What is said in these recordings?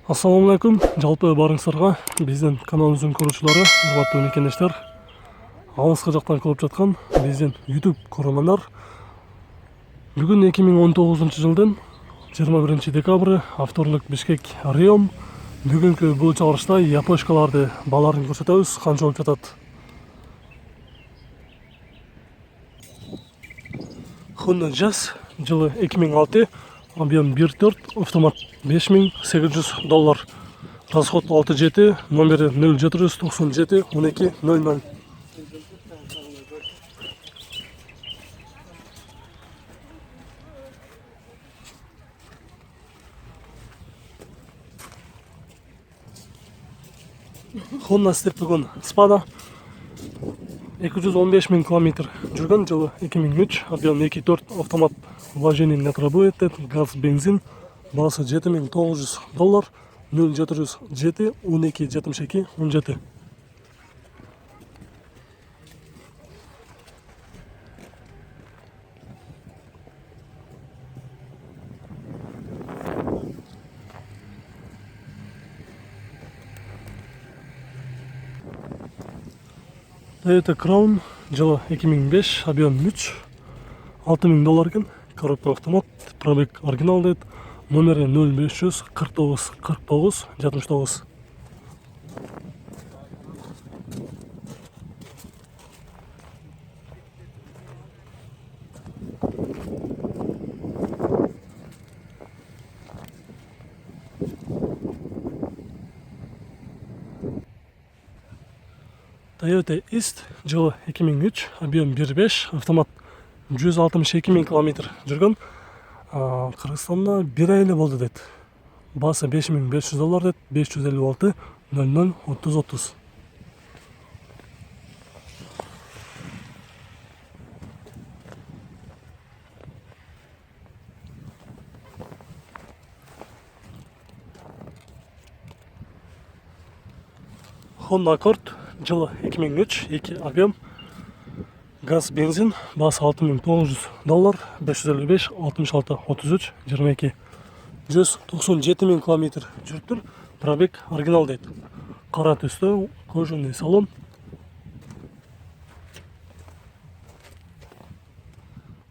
Ассаламу алейкум, жалпы барыңыздарга биздин каналыбыздын көрүүчүлөрү, урматтуу мекендештер, алыскы жактан көрүп жаткан биздин YouTube көрөрмандар. Бүгүн 2019-жылдын 21 декабры, авторлук Бишкек Риом. Бүгүнкү бул чыгарышта япошкаларды бааларын көрсөтөбүз, канча болуп жатат. Honda Jazz жылы 2006, объем 1.4, автомат $5800, расход 6.7, номери 0797 12 00. Honda Step Wagon Spada 215 000 километр жүргөн, жылы 2003, объем 2.4, автомат, вложение не требует, газ, бензин, баасы $7900, 0707 12 72 17. Toyota Crown жылы 2005, объем 3, $6000 екен, коробка автомат, пробег оригинал дейт, номери 0500 49 49 79. Toyota East жылы 2003, объем 1.5, автомат, 162 000 километр жүргөн. Кыргызстанда 1 ай эле болду дейт. Баасы $5500 дейт, 556 00 30 30. Honda Accord жылы 2003, 2 объем, газ, бензин, баасы $6900, 555 66 33 22. 197 000 километр жүрүптүр, пробег оригинал дейт. Кара түстө, кожаный салон.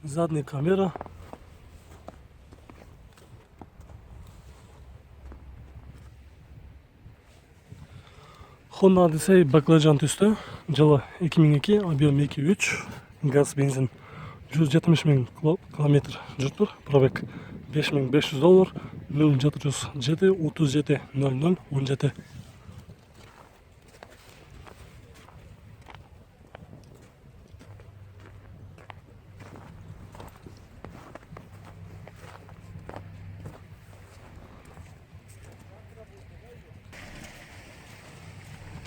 Задний камера. Honda Odyssey баклажан түстө, жылы 2002, объем 2.3, газ, бензин, 170 000 километр жүрүптүр, пробег $5500, 0707 37 00 17.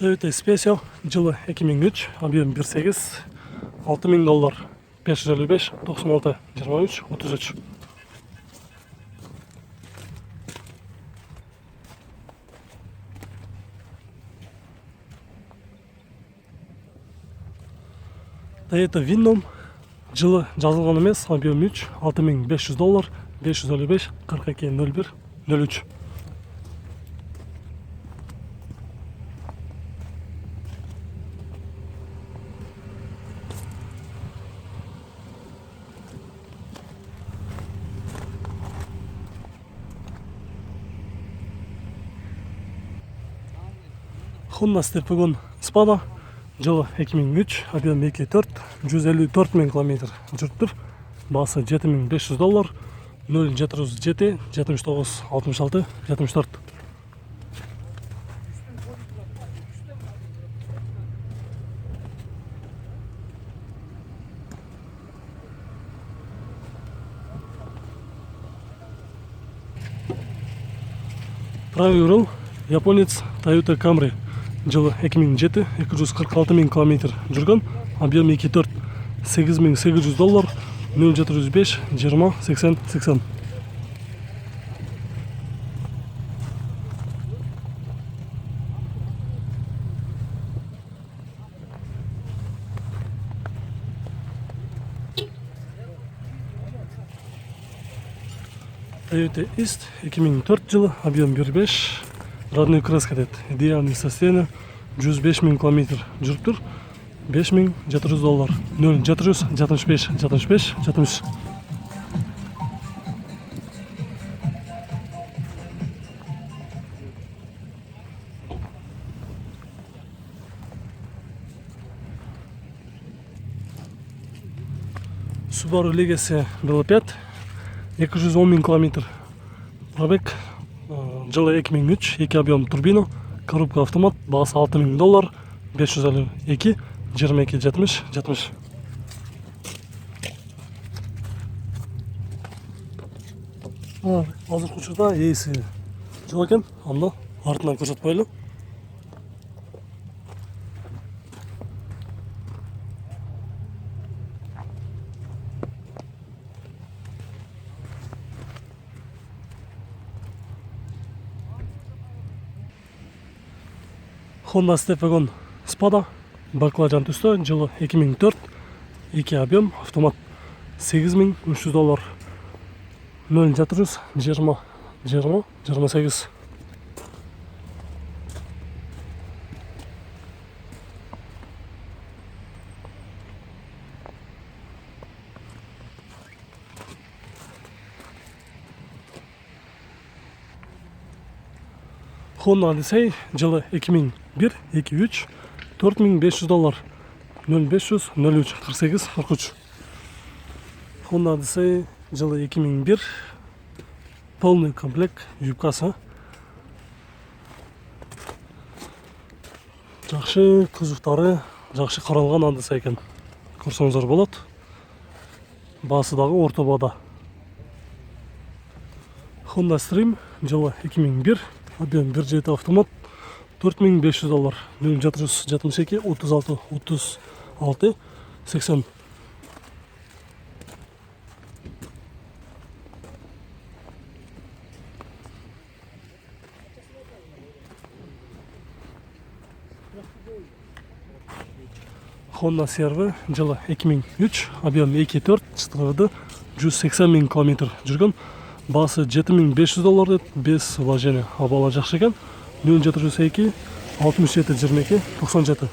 Toyota Special жылы 2003, объем 1.8, $6000, 555 96 23 33. Toyota Winnom жылы жазылган эмес, объем 3, $6500, 555 42 01 03. Honda Step Wagon Spada жылы 2003, объем 2.4, 154 000 километр жүрүптүр, баасы $7500, 0707 79 66 74. Правый руль, японец, Toyota Camry жылы 2007, 246 000 километр жүргөн, объем 2.4, $8800, 0705 20 80 80. Toyota East 2004 жылы, объем 1.5, родной краска дейді. Идеальный состояние 105.000 километр жүріп тұр. $5.700. 0,775. Subaru Legacy велосипед 210.000 километр пробег, жылы 2003, 2 объем турбина, коробка автомат, бағасы $6.000, 552 22 70. Азыр учурда ээси жок экен, анда артынан көрсөтүп коелу. Honda Step Wagon Spada, баклажан түсті, жылы 2004, 2 объем, автомат $8.300, 0,720-28. Honda Odyssey, жылы 2001, 2.3, $4.500, 0503-48-43. Honda Odyssey, жылы 2001, полный комплект, юбкасы. Жақшы кузовтары, жақшы қаралған Odyssey екен. Көрсеңіздер болады. Басыдағы ортобада. Honda Stream, жылы 2001, объем 1.7 автомат, $4.500, 0,772 36 80. Honda CR-V, жылы 2003, объем 2.4, çıtırdı, 180.000 километр жүрген. Басы $7.500 деп, без вложения. Абала жақсы екен. 0,702 67 22 97.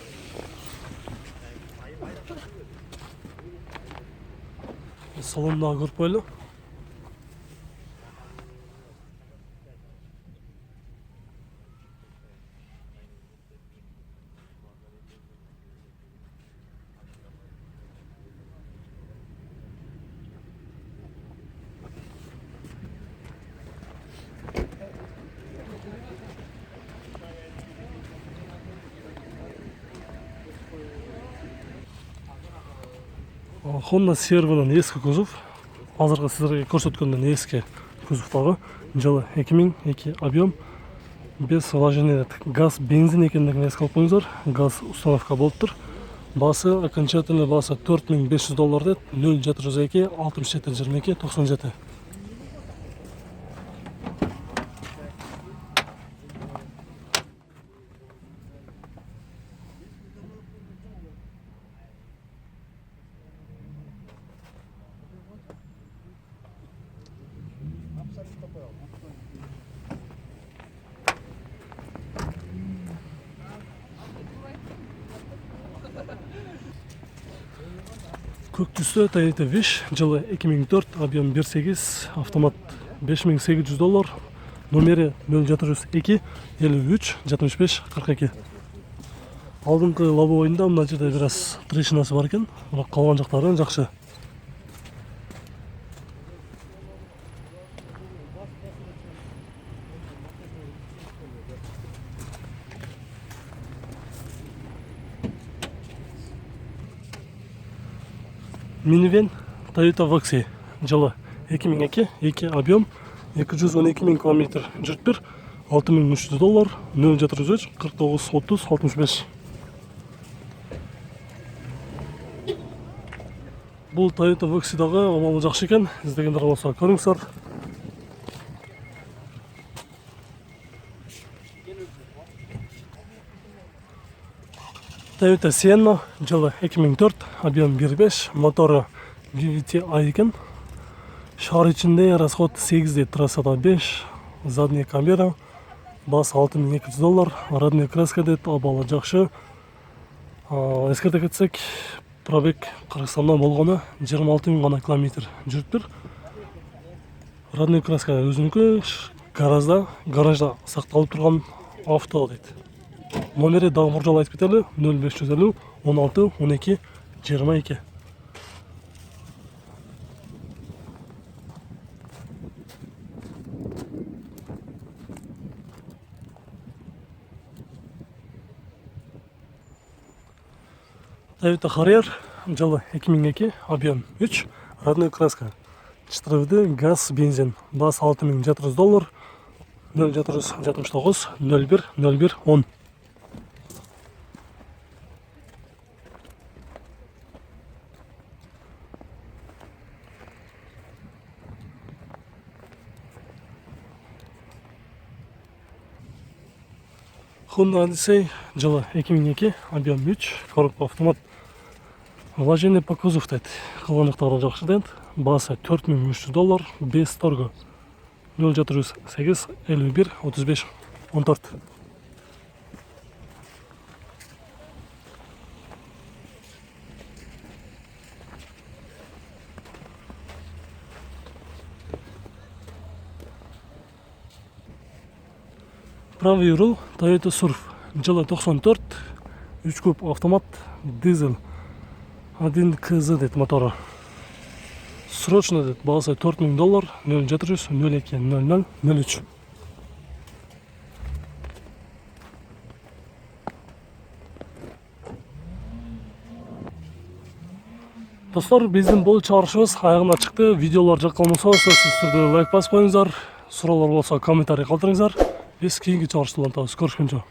Салонда көріп қойлы. Honda CR-ның ескі кузов. Азырғы сіздерге көрсеткенден ескі кузовтағы. Жылы 2002 объем, без вложения. Газ, бензин екендігін еске алып қойыңыздар. Газ установка болып тұр. Басы, окончательный басы $4.500 деді. 0,702 67 22 97. Көк түсті Toyota Wish, жылы 2004, объем 1.8, автомат $5.800, номері 0,702 53 75 42. Алдыңғы лобовойында мына жерде біраз трещинасы бар екен, бірақ қалған жақтары жақсы. Минивэн Toyota Voxy, жылы 2002, 2 объем, 212.000 километр жүріп тұр, $6.300, 0,703 49 30 65. Бұл Toyota Voxy'дағы амалы жақсы екен, іздегендер болса көріңіздер. Toyota Sienna, жылы 2004, объем 1.5, моторы VVT-i екен. Шар içinde расход 8, трассада 5, задняя камера, Бас $6200. Родной краска дейт, абалы жақшы. Ескерте кетсек, пробег Қырғызстандан болғаны 26 000 ғана километр жүріп тұр. Родной краска өзінікі гаражда сақталып тұрған авто дейді. Номері дағы бір жол айтып кетелі: 0550 16 12 22. Toyota Harrier, жылы 2002, объем 3, родной краска. 4 газ, бензин. Бас $6700, 0769 01 01 10. Honda Odyssey, жылы 2002, объем 3, коробка автомат. Вложение по кузов дейді. Қаланықтары жақсы дейді. Басы $4300, без торга. 0708 51 35 14. Правый руль Toyota Surf, жылы 94, 3 куб автомат, дизель. 1 КЗ дейді моторы. Срочно дейді, бағасы $4000, 0700 02 00 03. Достар, біздің бұл чаршымыз аяғына шықты. Видеолар жаққан болса, сөзсіз түрде лайк басып қойыңыздар. Сұраулар болса комментарий қалдырыңыздар. Біз кейінгі чаршыларда көрішкенше.